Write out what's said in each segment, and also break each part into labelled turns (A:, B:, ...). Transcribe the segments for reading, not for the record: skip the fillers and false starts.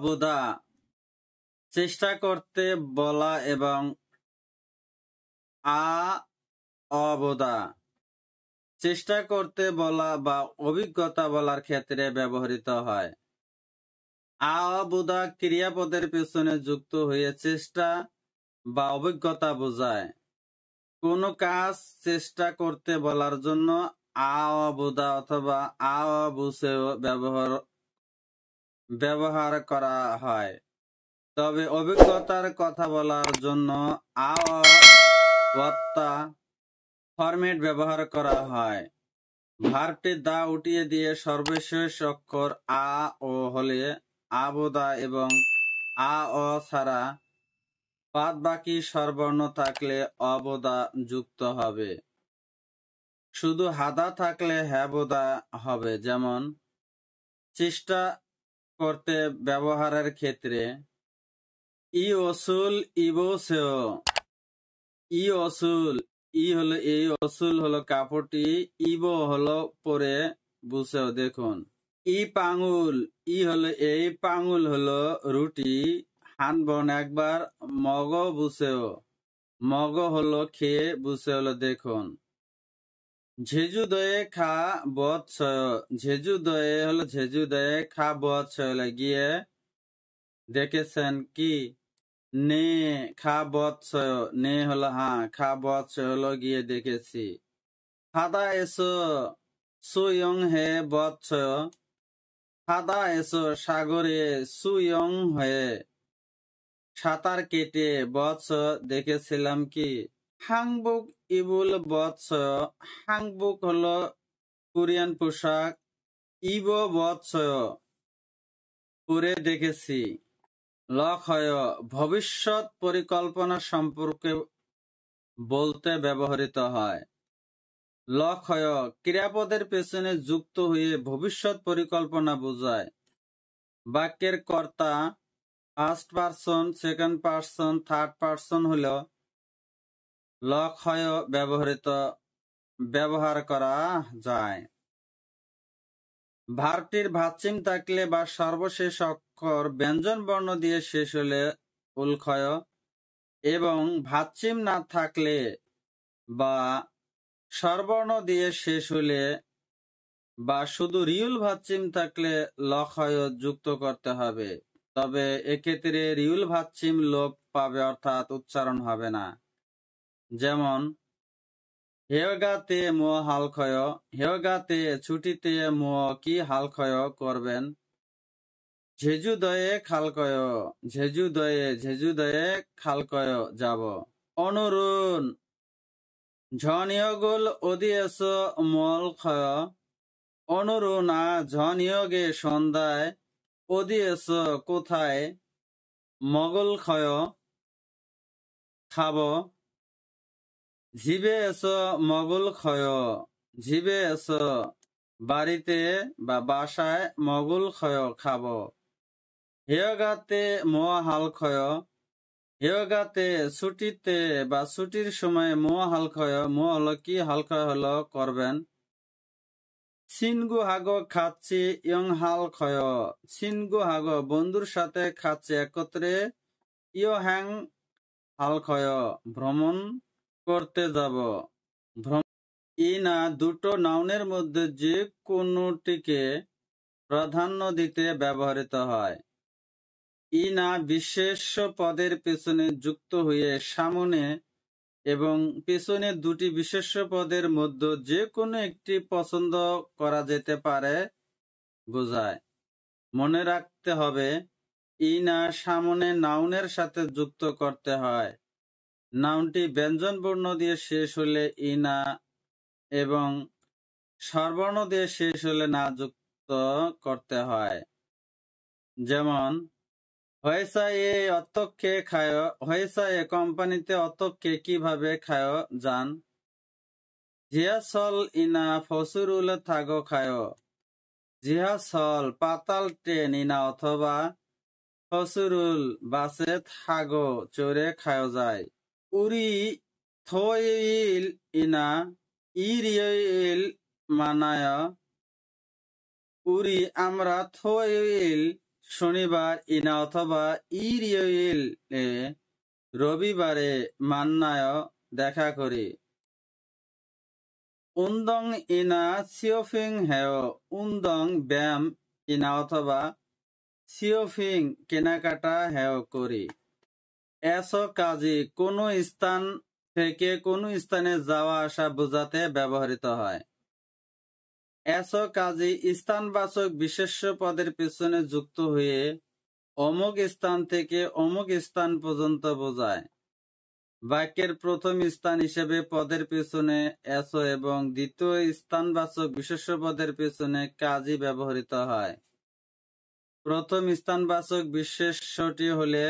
A: অবুদা চেষ্টা করতে বলা এবং অবুদা চেষ্টা করতে বলা বা অভিজ্ঞতা বলার ক্ষেত্রে ব্যবহৃত হয়। অবুদা ক্রিয়াপদের পেছনে যুক্ত হয়ে চেষ্টা বা অভিজ্ঞতা বোঝায়। কোনো কাজ চেষ্টা করতে বলার জন্য অবুদা অথবা অবুসেও ব্যবহার করা হয়। তবে অভিজ্ঞতার কথা বলার জন্য অবত্তা ফরম্যাট ব্যবহার করা হয়। ভার্বটি দা উঠিয়ে দিয়ে সর্বশেষ অক্ষর ও হলে অবুদা এবং অ ছাড়া বাদ বাকি স্বরবর্ণ থাকলে অবদা যুক্ত হবে। শুধু হাদা থাকলে হ্যাবদা হবে। যেমন চেষ্টা করতে ব্যবহারের ক্ষেত্রে ই অসুল ইবোসেও। ই অসুল হলো এই অসুল হলো কাপড়টি, ইবো হলো পরে বুসেও। দেখুন ই পাঙুল হলো এই, পাঙুল হলো রুটি, হানবন একবার, মগ বুসেও। মগ হলো খেয়ে, বুসে হলো দেখুন। ঝেজুদয়ে খা বৎসয়। ঝেজুদয়ে হলো ঝেজুদয়ে, খা বৎসয় হলো গিয়ে দেখেছেন কি। নে খা বৎসয়, নে হলো হ্যাঁ, খা বৎসয় হলো গিয়ে দেখেছি। হাদা এসো সুয়ং হে বৎসয়। হাদা এসো সাগরে, সুয়ং হয়ে সাঁতার কেটে, বৎস দেখেছিলাম কি। হাংবুক ইবুল বৎসয়। হাংবুক হলো কোরিয়ান পোশাক, ইব বৎসয় পরে দেখেছি। লক্ষয় ভবিষ্যৎ পরিকল্পনা সম্পর্কে বলতে ব্যবহৃত হয়। লক্ষয় ক্রিয়াপদের পেছনে যুক্ত হয়ে ভবিষ্যৎ পরিকল্পনা বোঝায়। বাক্যের কর্তা first person, second person, third person হলেও লক্ষয় ব্যবহার করা যায়। ভার্বটির ভাচ্চিম থাকলে বা সর্বশেষ অক্ষর ব্যঞ্জন বর্ণ দিয়ে শেষ হলে উল্ক্ষয়, এবং ভাচ্চিম না থাকলে বা স্বরবর্ণ দিয়ে শেষ হলে বা শুধু রিউল ভাচ্চিম থাকলে লক্ষয় যুক্ত করতে হবে। তবে এক্ষেত্রে রিউল ভাচ্চিম লোপ পাবে, অর্থাৎ উচ্চারণ হবে না। যেমন হেয়গাতে মো হালক্ষয়। হেয়গাতে ছুটিতে মো কি হালক্ষয় করবেন। ঝেজুদয়ে খালকয়। ঝেজুদয়ে খালকয় যাব। অনুরুণ ঝনিয়গুল অদিয়েস মলক্ষয়। অনুরুণা ঝনিয়গে সন্ধ্যায়, অদিয়েস কোথায়, মগলক্ষয় খাব। ঝিবে এস মগলক্ষয়। ঝিবে এস বাড়িতে বা বাসায়, মগলক্ষয় খাব। হেয়গাতে মো হালক্ষয়। হেয়গাতে ছুটিতে বা ছুটির সময় মো হালক্ষয়। মো হলো কি, হালক্ষয় হলো করবেন। সিনগু হাগো খাচ্ছি ইয়ং হালক্ষয়। সিনগু হাগো বন্ধুর সাথে খাচ্ছে একত্রে, ইয় হ্যাং হালক্ষয় ভ্রমণ করতে যাব। ইনা দুটো নাউনের মধ্যে যে কোনোটিকে প্রাধান্য দিতে ব্যবহৃত হয়। ইনা বিশেষ পদের পেছনে যুক্ত হয়ে সামনে এবং পেছনে দুটি বিশেষ্য পদের মধ্যে যে কোনো একটি পছন্দ করা যেতে পারে বোঝায়। মনে রাখতে হবে ইনা সামনে নাউনের সাথে যুক্ত করতে হয়। নাউনটি ব্যঞ্জন বর্ণ দিয়ে শেষ হলে ইনা এবং স্বরবর্ণ দিয়ে শেষ হলে না যুক্ত করতে হয়। যেমন হয়েসায়ে অত্যক্ষে খায়। হয়েসায়ে কোম্পানিতে অত্যক্ষে কিভাবে খায় যান। জিয়াসল ইনা ফসুরুল থাগো খায়। জিহাসল পাতাল ট্রেন ইনা অথবা ফসুরুল বাসে থাগো চড়ে খায় যায়। উরি থইল ইনা ইরিল মানায়। উরি আমরা থইল শনিবার ইনা অথবা ইরিয়েল রবিবারে মান্নায় দেখা করি। উন্দং ইনা সিওফিং হেয় উন্দং ব্যায়াম ইনা অথবা সিওফিং কেনাকাটা হেয় করি। এসো কাজী কোনো স্থান থেকে কোনো স্থানে যাওয়া আসা বোঝাতে ব্যবহৃত হয়। এসো কাজী স্থানবাচক বিশেষ্য পদের পেছনে যুক্ত হয়ে অমুক স্থান থেকে অমুক স্থান পর্যন্ত বোঝায়। বাক্যের প্রথম স্থান হিসেবে পদের পেছনে এসো এবং দ্বিতীয় স্থানবাচক বিশেষ্য পদের পেছনে কাজী ব্যবহৃত হয়। প্রথম স্থানবাচক বিশেষ্যটি হলে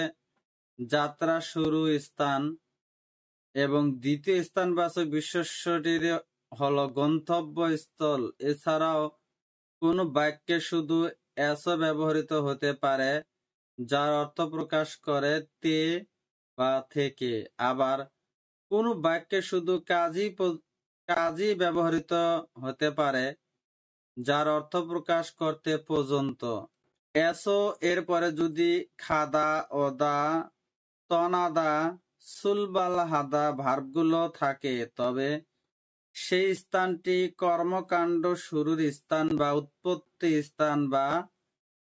A: যাত্রা শুরু স্থান এবং দ্বিতীয় স্থানবাচক বিশেষ্যটি হল গন্তব্যস্থল। এছাড়াও কোনো বাক্যে শুধু এসো ব্যবহৃত হতে পারে যার অর্থ প্রকাশ করে তে বা থেকে। আবার কোনো বাক্যে শুধু কাজী ব্যবহৃত হতে পারে যার অর্থ প্রকাশ করতে পর্যন্ত। এসো এর পরে যদি খাদা, ওদা, তনাদা, সুলবাল হাদা ভার্বগুলো থাকে তবে সেই স্থানটি কর্মকাণ্ড শুরুর স্থান বা উৎপত্তি স্থান বা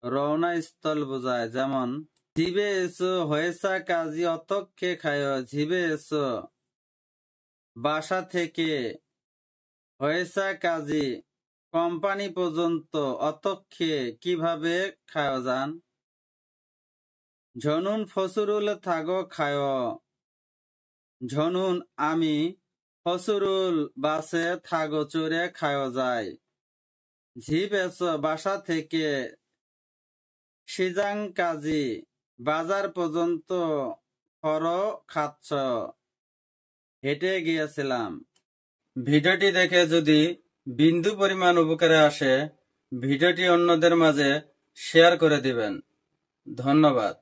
A: রওনা স্থল বোঝায়। যেমন জিবে এসো হয়েসা কাজী অতক্ষে খায়। জিবে এসো বাসা থেকে, হয়েসা কাজী কোম্পানি পর্যন্ত, অতক্ষে কিভাবে খায় যান। ঝনুন ফসরুল থাগো খায়। ঝনুন আমি, ফসরুল বাসে থাগো চড়ে খায় যায়। ঝিব এসো বাসা থেকে, সিজাং কাজী বাজার পর্যন্ত ফর খাচ্ছ। হেঁটে গিয়েছিলাম। ভিডিওটি দেখে যদি বিন্দু পরিমাণ উপকারে আসে ভিডিওটি অন্যদের মাঝে শেয়ার করে দিবেন। ধন্যবাদ।